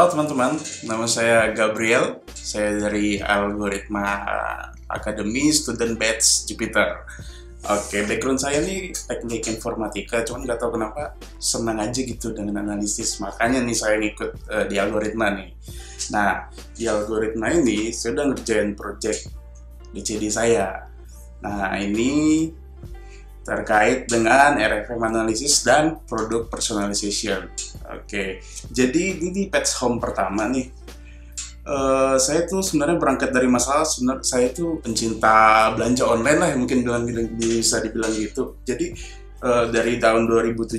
Halo teman-teman, nama saya Gabriel. Saya dari Algoritma Academy Student Batch Jupiter. Oke, background saya nih teknik informatika, cuman nggak tahu kenapa senang aja gitu dengan analisis. Makanya nih saya ngikut di Algoritma nih. Nah, di Algoritma ini saya udah ngerjain project DCD saya. Nah, ini terkait dengan RFM analysis dan product personalization. Oke, jadi ini di patch home pertama nih. Saya tuh sebenarnya berangkat dari masalah sebenarnya saya tuh pencinta belanja online lah, mungkin bisa dibilang gitu. Jadi dari tahun 2017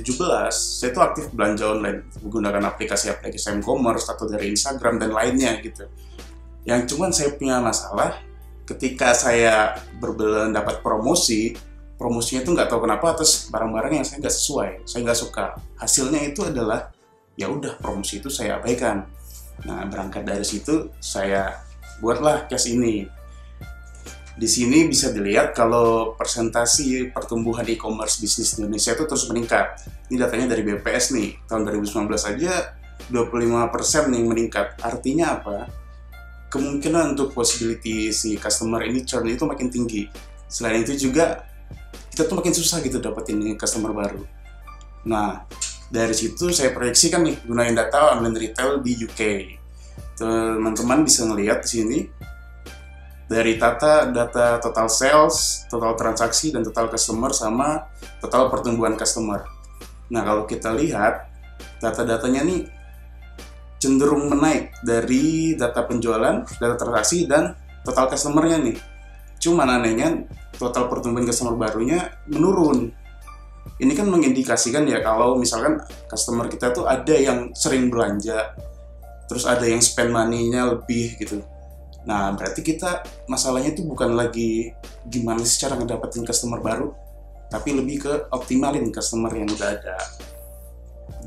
saya tuh aktif belanja online menggunakan aplikasi-aplikasi e-commerce atau dari Instagram dan lainnya gitu. Yang cuman saya punya masalah ketika saya berbelan dapat promosinya itu nggak tahu kenapa atas barang-barang yang saya nggak sesuai, saya nggak suka. Hasilnya itu adalah ya udah promosi itu saya abaikan. Nah, berangkat dari situ saya buatlah case ini. Di sini bisa dilihat kalau persentasi pertumbuhan e-commerce bisnis di Indonesia itu terus meningkat. Ini datanya dari BPS nih, tahun 2019 aja 25% yang meningkat. Artinya apa? Kemungkinan untuk possibility si customer ini churn itu makin tinggi. Selain itu juga kita tuh makin susah gitu dapetin customer baru. Nah, dari situ saya proyeksikan nih gunain data online retail di UK. Teman-teman bisa ngelihat di sini dari data total sales, total transaksi, dan total customer sama total pertumbuhan customer. Nah, kalau kita lihat data-datanya nih cenderung menaik dari data penjualan, data transaksi, dan total customer-nya nih. Cuman anehnya total pertumbuhan customer barunya menurun. Ini kan mengindikasikan ya kalau misalkan customer kita tuh ada yang sering belanja, terus ada yang spend money-nya lebih gitu. Nah, berarti kita masalahnya itu bukan lagi gimana sih cara ngedapetin customer baru, tapi lebih ke optimalin customer yang udah ada.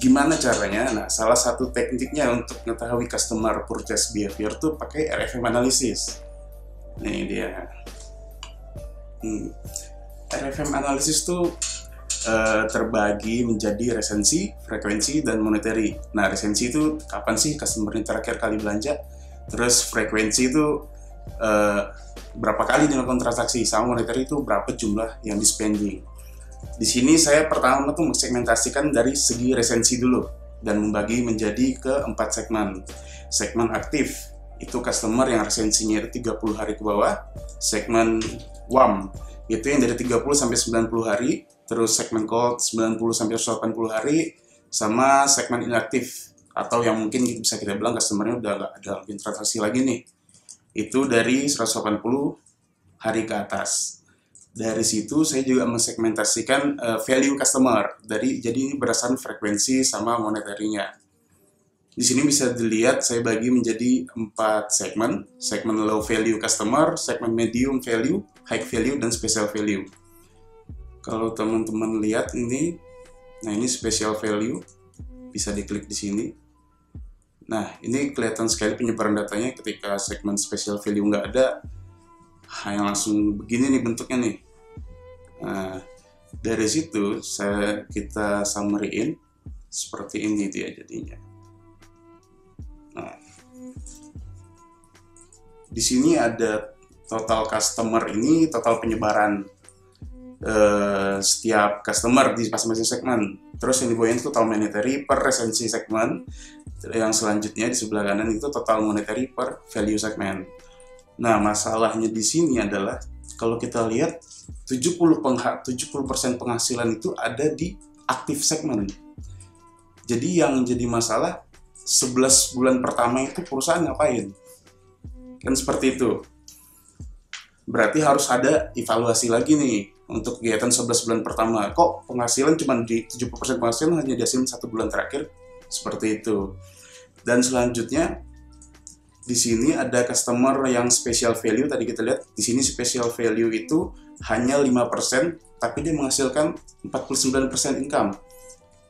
Gimana caranya? Nah, salah satu tekniknya untuk mengetahui customer purchase behavior tuh pakai RFM analysis. Nih dia. RFM analysis tuh terbagi menjadi resensi, frekuensi, dan monetary. Nah, resensi itu kapan sih customer ini terakhir kali belanja, terus frekuensi itu berapa kali dilakukan transaksi, sama monetary itu berapa jumlah yang di spending. Di sini saya pertama tuh mensegmentasikan dari segi resensi dulu dan membagi menjadi ke 4 segmen. Segmen aktif itu customer yang resensinya itu 30 hari ke bawah. Segmen warm itu yang dari 30 sampai 90 hari, terus segmen cold 90 sampai 180 hari, sama segmen inaktif atau yang mungkin bisa kita bilang customernya udah nggak ada transaksi lagi nih. Itu dari 180 hari ke atas. Dari situ saya juga mensegmentasikan value customer jadi ini berdasarkan frekuensi sama monetary-nya. Di sini bisa dilihat saya bagi menjadi 4 segmen. Segmen low value customer, segmen medium value, high value, dan special value. Kalau teman-teman lihat ini, nah ini special value, bisa diklik di sini. Nah, ini kelihatan sekali penyebaran datanya ketika segmen special value nggak ada, yang langsung begini nih bentuknya nih. Nah, dari situ kita summary-in seperti ini dia jadinya. Nah, di sini ada total customer ini, total penyebaran setiap customer di masing-masing segmen. Terus yang di bawahnya total monetary per resensi segmen. Yang selanjutnya di sebelah kanan itu total monetary per value segmen. Nah, masalahnya di sini adalah kalau kita lihat 70% penghasilan itu ada di aktif segmen. Jadi yang jadi masalah 11 bulan pertama itu perusahaan ngapain? Kan seperti itu. Berarti harus ada evaluasi lagi nih untuk kegiatan 11 bulan pertama. Kok penghasilan cuma di 70% penghasilan hanya dihasilkan 1 bulan terakhir? Seperti itu. Dan selanjutnya di sini ada customer yang special value. Tadi kita lihat di sini special value itu hanya 5%, tapi dia menghasilkan 49% income.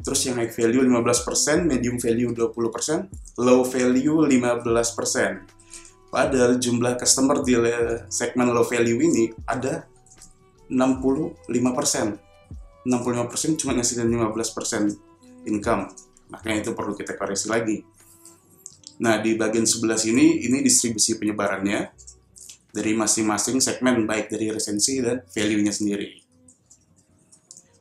Terus yang high value 15%, medium value 20%, low value 15%. Padahal jumlah customer di segmen low value ini ada 65%. 65% cuma ngasilin 15% income. Makanya itu perlu kita koreksi lagi. Nah, di bagian sebelah sini, ini distribusi penyebarannya dari masing-masing segmen, baik dari resensi dan value-nya sendiri.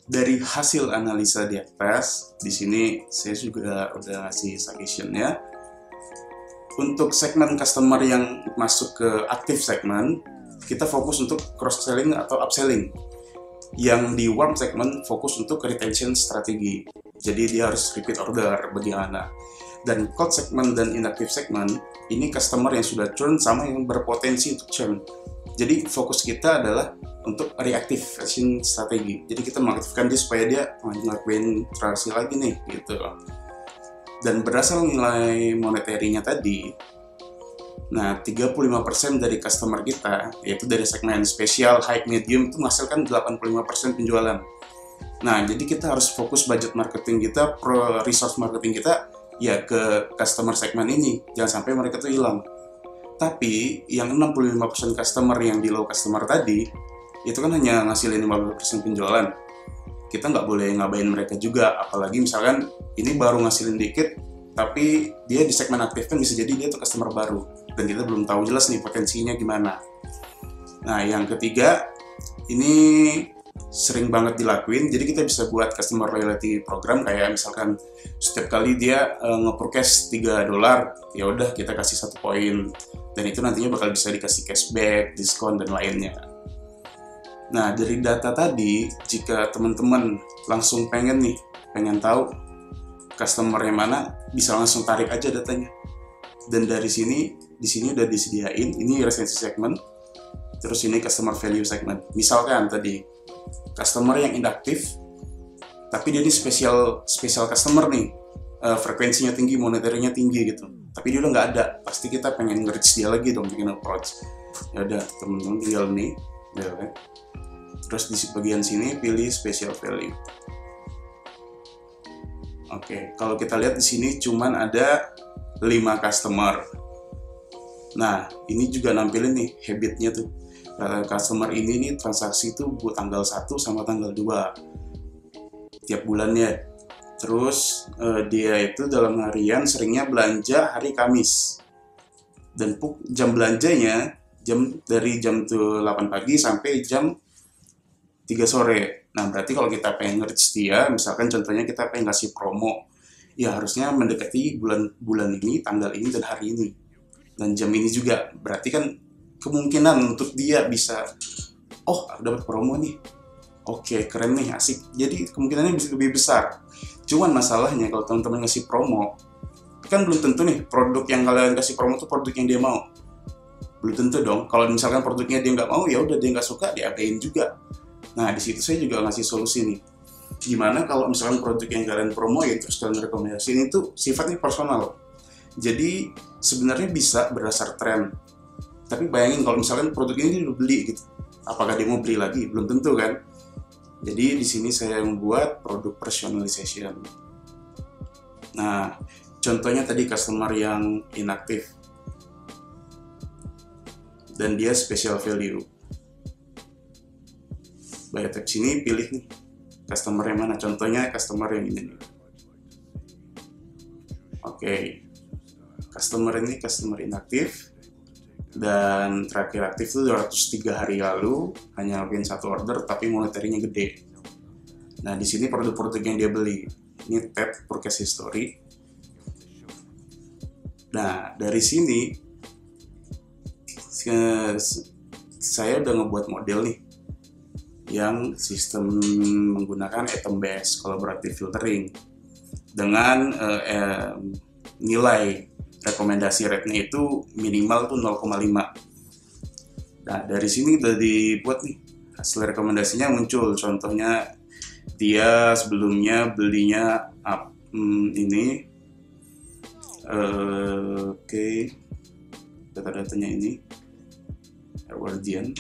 Dari hasil analisa di atas, di sini saya juga udah ngasih suggestion-nya. Untuk segmen customer yang masuk ke active segment, kita fokus untuk cross-selling atau upselling. Yang di warm segment fokus untuk retention strategi. Jadi dia harus repeat order bagaimana. Dan cold segment dan inactive segment, ini customer yang sudah churn sama yang berpotensi untuk churn. Jadi fokus kita adalah untuk reactivation strategi. Jadi kita mengaktifkan dia supaya dia ngelakuin transaksi lagi nih, gitu. Dan berdasarkan nilai moneterinya tadi, nah 35% dari customer kita, yaitu dari segmen spesial, high, medium, itu menghasilkan 85% penjualan. Nah, jadi kita harus fokus budget marketing kita, resource marketing kita, ya ke customer segmen ini. Jangan sampai mereka tuh hilang. Tapi, yang 65% customer yang di low customer tadi, itu kan hanya ngasilin 50% penjualan. Kita nggak boleh ngabain mereka juga, apalagi misalkan ini baru ngasilin dikit, tapi dia di segmen aktif kan bisa jadi dia tuh customer baru, dan kita belum tahu jelas nih potensinya gimana. Nah, yang ketiga, ini sering banget dilakuin, jadi kita bisa buat customer loyalty program, kayak misalkan setiap kali dia nge-purchase $3, ya udah kita kasih 1 poin, dan itu nantinya bakal bisa dikasih cashback, diskon, dan lainnya. Nah, dari data tadi, jika teman-teman langsung pengen tahu customer yang mana, bisa langsung tarik aja datanya. Dan dari sini, di sini udah disediain, ini resensi segment, terus ini customer value segment. Misalkan tadi, customer yang inaktif, tapi dia ini special customer nih, frekuensinya tinggi, moneternya tinggi gitu. Tapi dia udah nggak ada, pasti kita pengen nge-reach dia lagi dong, bikin approach. Ya udah, teman-teman tinggal nih, ya kan. Terus di bagian sini pilih special value. Oke, kalau kita lihat di sini cuman ada 5 customer. Nah, ini juga nampilin nih habitnya tuh. Customer ini nih transaksi tuh buat tanggal 1 sama tanggal 2 tiap bulannya. Terus dia itu dalam harian seringnya belanja hari Kamis. Dan jam belanjanya dari jam 8 pagi sampai jam 3 sore. Nah, berarti kalau kita pengen nge-reach dia, misalkan contohnya kita pengen ngasih promo, ya harusnya mendekati bulan ini, tanggal ini, dan hari ini. Dan jam ini juga. Berarti kan kemungkinan untuk dia bisa, oh, aku dapat promo nih. Oke, keren nih, asik. Jadi kemungkinannya bisa lebih besar. Cuman masalahnya kalau teman-teman ngasih promo, kan belum tentu nih produk yang kalian kasih promo itu produk yang dia mau. Belum tentu dong. Kalau misalkan produknya dia nggak mau, ya udah dia nggak suka, diadain juga. Nah, di situ saya juga ngasih solusi nih. Gimana kalau misalkan produk yang kalian promoin terus kalian rekomendasiin itu sifatnya personal. Jadi sebenarnya bisa berdasar tren. Tapi bayangin kalau misalkan produk ini dia udah beli gitu. Apakah dia mau beli lagi? Belum tentu kan. Jadi di sini saya membuat produk personalization. Nah, contohnya tadi customer yang inaktif. Dan dia special value. Bayar tab sini, pilih nih customer yang mana. Contohnya customer yang ini nih. Oke. Customer ini customer inaktif. Dan terakhir aktif itu 203 hari lalu, hanya bikin 1 order tapi moneterinya gede. Nah, di sini produk-produk yang dia beli. Ini tab purchase history. Nah, dari sini saya udah ngebuat model nih yang sistem menggunakan item based collaborative filtering dengan nilai rekomendasi rate-nya itu minimal tuh 0,5. Nah, dari sini udah dibuat nih hasil rekomendasinya muncul. Contohnya dia sebelumnya belinya ini oke, data-datanya ini Guardian.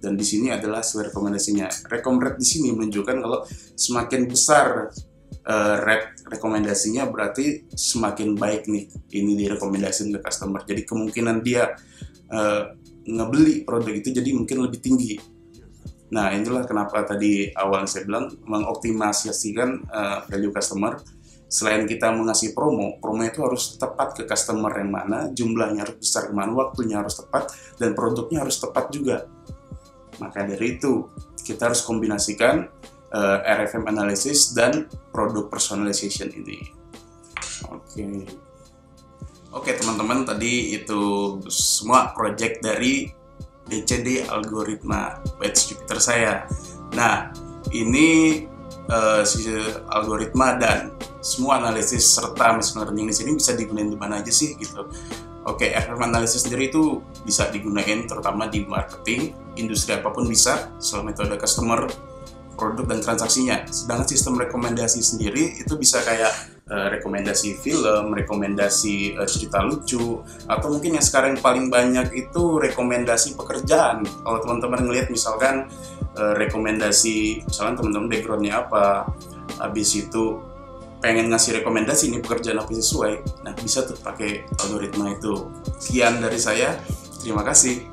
Dan di sini adalah hasil rekomendasinya. Rekom rate di sini menunjukkan kalau semakin besar rate rekomendasinya berarti semakin baik nih ini direkomendasikan ke customer. Jadi kemungkinan dia ngebeli produk itu jadi mungkin lebih tinggi. Nah, inilah kenapa tadi awal saya bilang mengoptimalisasikan value customer selain kita mengasih promo itu harus tepat ke customer yang mana, jumlahnya harus besar kemana, waktunya harus tepat, dan produknya harus tepat juga. Maka dari itu, kita harus kombinasikan RFM analysis dan product personalization ini. Oke teman-teman, tadi itu semua project dari DCD algoritma Batch Jupiter saya. Nah, ini algoritma dan semua analisis serta machine learning di sini bisa digunakan di mana aja sih gitu. RFM analysis sendiri itu bisa digunakan terutama di marketing, industri apapun bisa, selama itu ada customer, produk, dan transaksinya. Sedangkan sistem rekomendasi sendiri itu bisa kayak rekomendasi film, rekomendasi cerita lucu, atau mungkin yang sekarang paling banyak itu rekomendasi pekerjaan. Kalau teman-teman ngelihat misalkan rekomendasi, misalkan teman-teman backgroundnya apa, habis itu pengen ngasih rekomendasi ini pekerjaan apa sesuai, nah bisa tuh pakai algoritma itu. Sekian dari saya, terima kasih.